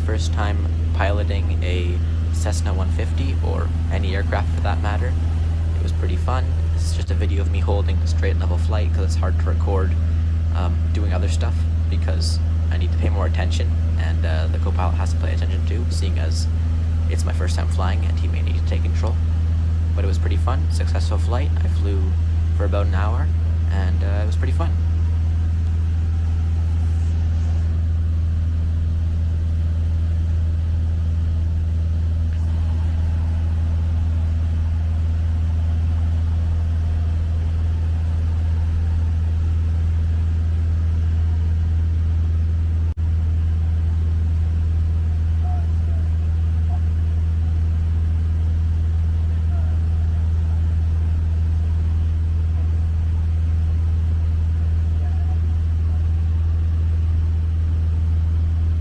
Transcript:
first time piloting a Cessna 150, or any aircraft for that matter. It was pretty fun. This is just a video of me holding a straight level flight because it's hard to record doing other stuff because I need to pay more attention, and the co-pilot has to pay attention too, seeing as it's my first time flying and he may need to take control. But it was pretty fun, successful flight. I flew for about an hour, and it was pretty fun.